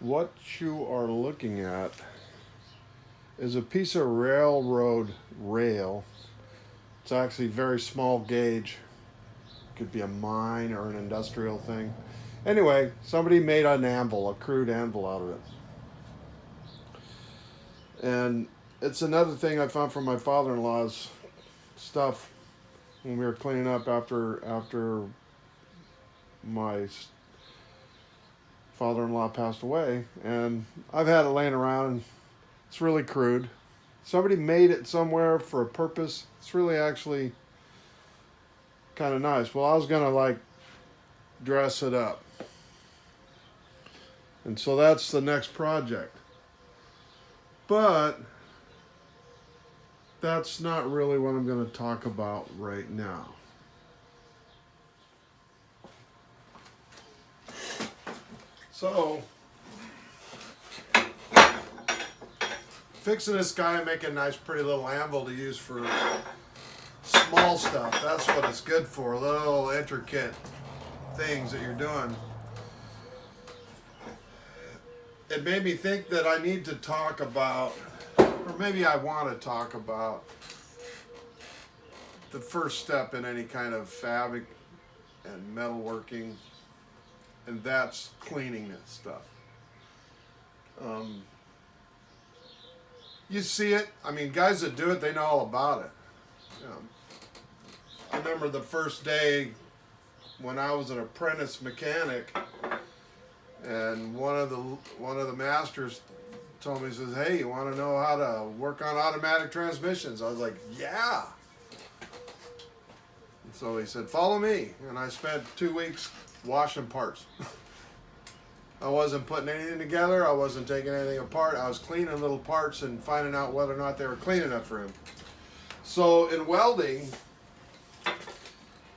What you are looking at is a piece of railroad rail. It's actually very small gauge. Could be a mine or an industrial thing. Anyway, somebody made an anvil, a crude anvil out of it. And it's another thing I found from my father-in-law's stuff when we were cleaning up after my father-in-law passed away, and I've had it laying around, and it's really crude. Somebody made it somewhere for a purpose. It's really actually kind of nice. Well, I was gonna like dress it up, and so that's the next project. But that's not really what I'm going to talk about right now. So, fixing this guy and making a nice pretty little anvil to use for small stuff. That's what it's good for, little intricate things that you're doing. It made me think that I need to talk about, or maybe I want to talk about, the first step in any kind of fabric and metalworking, and that's cleaning that stuff. You see it. I mean, guys that do it, they know all about it. I remember the first day when I was an apprentice mechanic, and one of the masters told me, he says, "Hey, you want to know how to work on automatic transmissions?" I was like, "Yeah." And so he said, "Follow me," and I spent 2 weeks washing parts. I wasn't putting anything together. I wasn't taking anything apart. I was cleaning little parts and finding out whether or not they were clean enough for him. So in welding,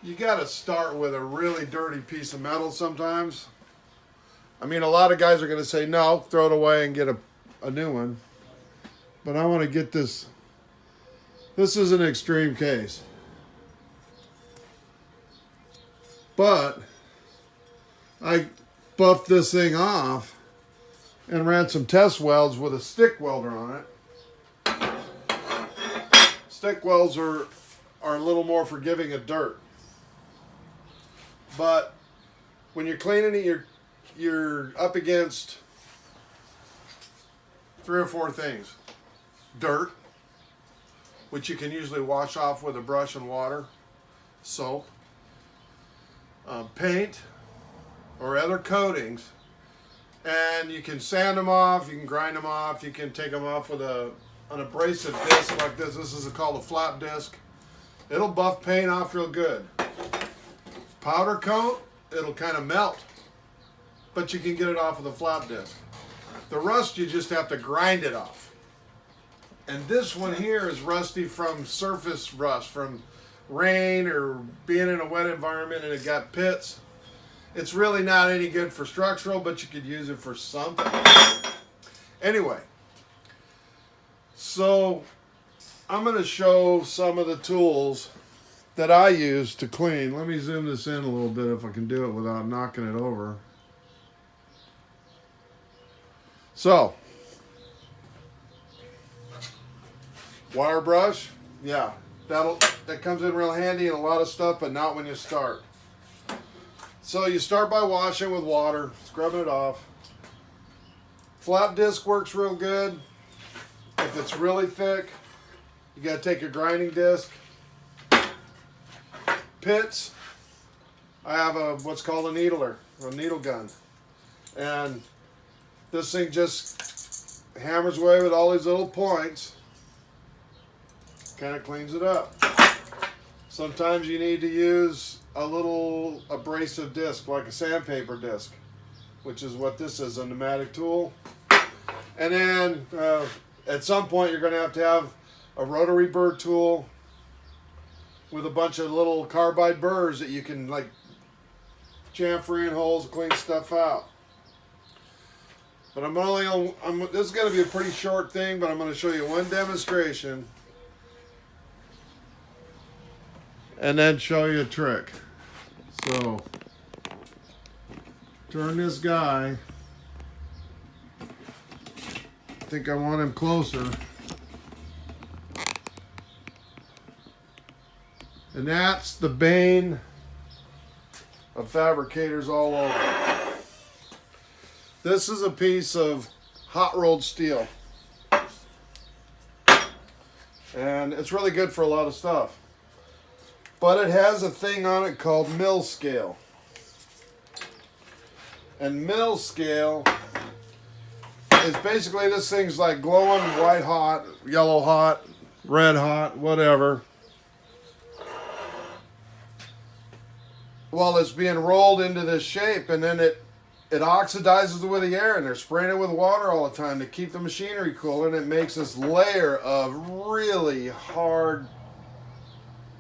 you got to start with a really dirty piece of metal sometimes. I mean, a lot of guys are going to say, no, throw it away and get a new one. But I want to get this. This is an extreme case. But I buffed this thing off and ran some test welds with a stick welder on it. Stick welds are a little more forgiving of dirt. But when you're cleaning it, you're up against 3 or 4 things. Dirt, which you can usually wash off with a brush and water, soap, paint, or other coatings, and you can sand them off, you can grind them off, you can take them off with an abrasive disc like this. This is called a flap disc. It'll buff paint off real good. Powder coat, it'll kind of melt, but you can get it off with a flap disc. The rust, you just have to grind it off. And this one here is rusty from surface rust, from rain or being in a wet environment and it got pits. It's really not any good for structural, but you could use it for something. Anyway, so I'm going to show some of the tools that I use to clean. Let me zoom this in a little bit if I can do it without knocking it over. So, wire brush, yeah, that comes in real handy in a lot of stuff, but not when you start. So you start by washing with water, scrubbing it off. Flap disc works real good. If it's really thick, you got to take your grinding disc. Pits, I have what's called a needler, or a needle gun. And this thing just hammers away with all these little points. Kind of cleans it up. Sometimes you need to use a little abrasive disc, like a sandpaper disc, which is what this is, a pneumatic tool. And then at some point you're going to have a rotary burr tool with a bunch of little carbide burrs that you can like chamfer in holes and clean stuff out. But this is going to be a pretty short thing, but I'm going to show you one demonstration and then show you a trick. So, turn this guy think I want him closer. And that's the bane of fabricators all over. This is a piece of hot rolled steel. And it's really good for a lot of stuff. But it has a thing on it called mill scale. And mill scale is basically, this thing's like glowing white hot, yellow hot, red hot, whatever. Well, it's being rolled into this shape, and then it oxidizes with the air, and they're spraying it with water all the time to keep the machinery cool, and it makes this layer of really hard,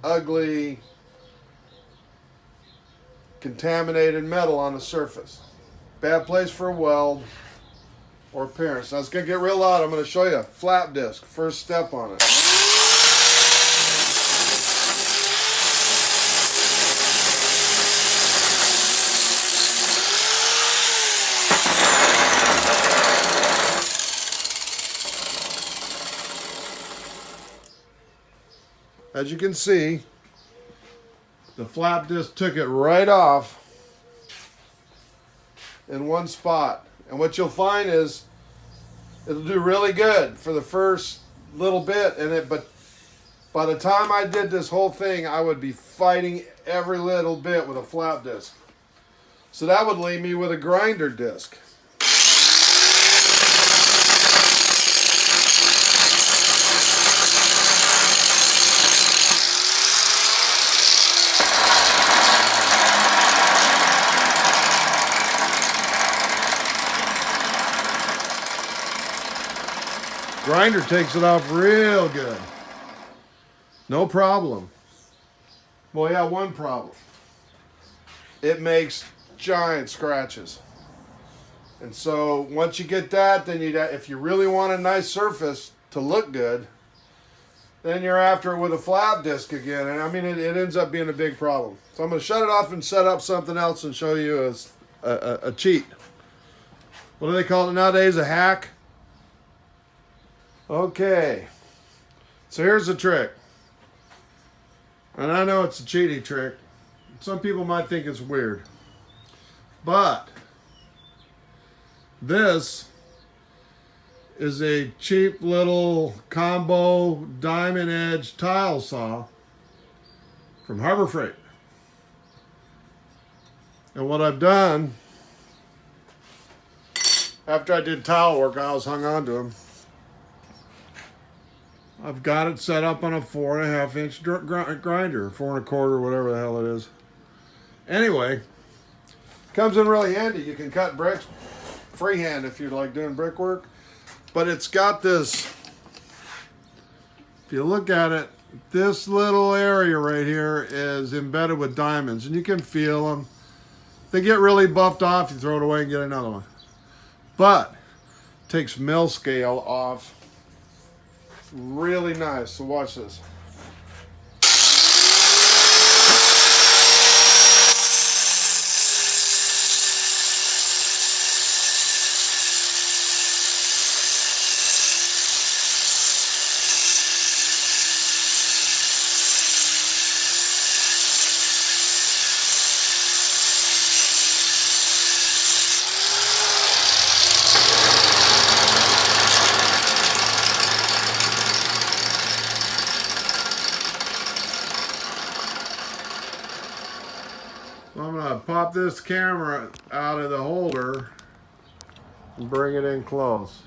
ugly, contaminated metal on the surface. Bad place for a weld or appearance. Now it's going to get real loud. I'm going to show you a flap disc, first step on it. As you can see, the flap disc took it right off in one spot. And what you'll find is it'll do really good for the first little bit, but by the time I did this whole thing, I would be fighting every little bit with a flap disc. So that would leave me with a grinder disc. Grinder takes it off real good. No problem. Well, yeah, one problem. It makes giant scratches. And so once you get that, then if you really want a nice surface to look good, then you're after it with a flap disc again. And I mean, it ends up being a big problem. So I'm going to shut it off and set up something else and show you a cheat. What do they call it nowadays? A hack? Okay, so here's the trick, and I know it's a cheating trick. Some people might think it's weird, but this is a cheap little combo diamond edge tile saw from Harbor Freight. And what I've done, after I did tile work, I was hung on to them. I've got it set up on a 4.5 inch grinder, 4 1/4, whatever the hell it is. Anyway, comes in really handy. You can cut bricks freehand if you're like doing brickwork. But it's got this, if you look at it, this little area right here is embedded with diamonds, and you can feel them. They get really buffed off, you throw it away and get another one. But it takes mill scale off. Really nice. So watch this. I'm going to pop this camera out of the holder and bring it in close.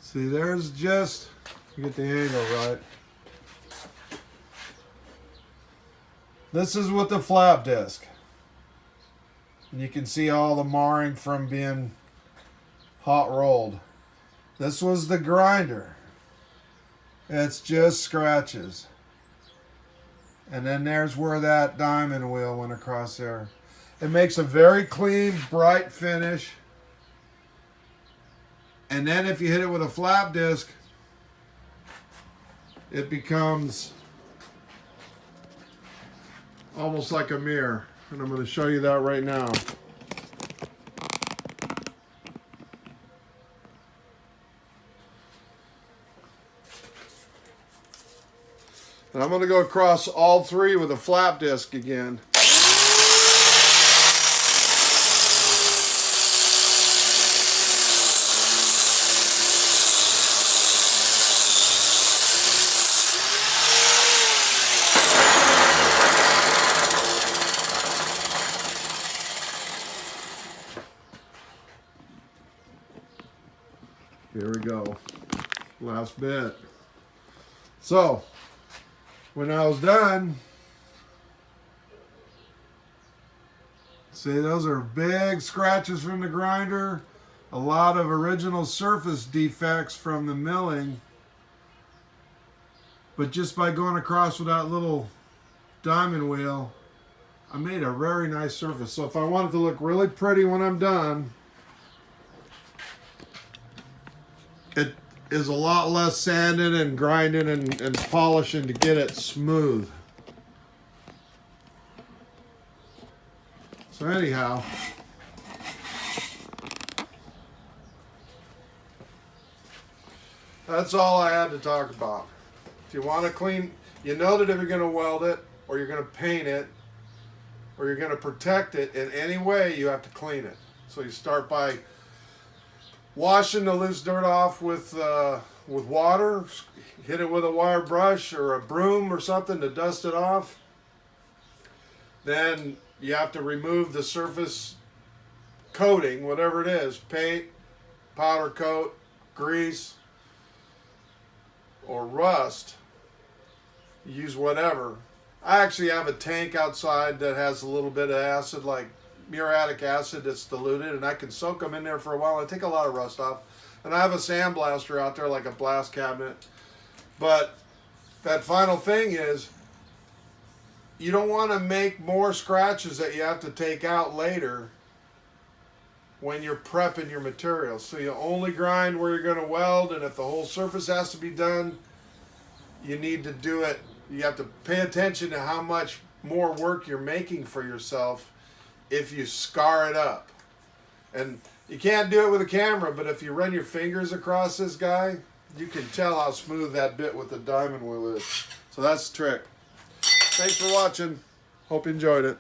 See, there's just, get the angle right. This is with the flap disc. And you can see all the marring from being hot rolled. This was the grinder. It's just scratches. And then there's where that diamond wheel went across there. It makes a very clean, bright finish. And then if you hit it with a flap disc, it becomes almost like a mirror. And I'm going to show you that right now. And I'm going to go across all three with a flap disc again. Here we go. Last bit. So, when I was done, see, those are big scratches from the grinder, a lot of original surface defects from the milling, but just by going across with that little diamond wheel, I made a very nice surface. So if I want it to look really pretty when I'm done, it is a lot less sanding and grinding and polishing to get it smooth. So anyhow, that's all I had to talk about. If you want to clean, you know that if you're going to weld it, or you're going to paint it, or you're going to protect it in any way, you have to clean it. So you start by washing the loose dirt off with water, hit it with a wire brush or a broom or something to dust it off. Then you have to remove the surface coating, whatever it is, paint, powder coat, grease, or rust. Use whatever. I actually have a tank outside that has a little bit of acid, like muriatic acid that's diluted, and I can soak them in there for a while. I take a lot of rust off. And I have a sandblaster out there, like a blast cabinet. But that final thing is, you don't want to make more scratches that you have to take out later when you're prepping your materials. So you only grind where you're going to weld, and if the whole surface has to be done, you need to do it. You have to pay attention to how much more work you're making for yourself if you scar it up. And you can't do it with a camera, but if you run your fingers across this guy, you can tell how smooth that bit with the diamond wheel is. So that's the trick. Thanks for watching. Hope you enjoyed it.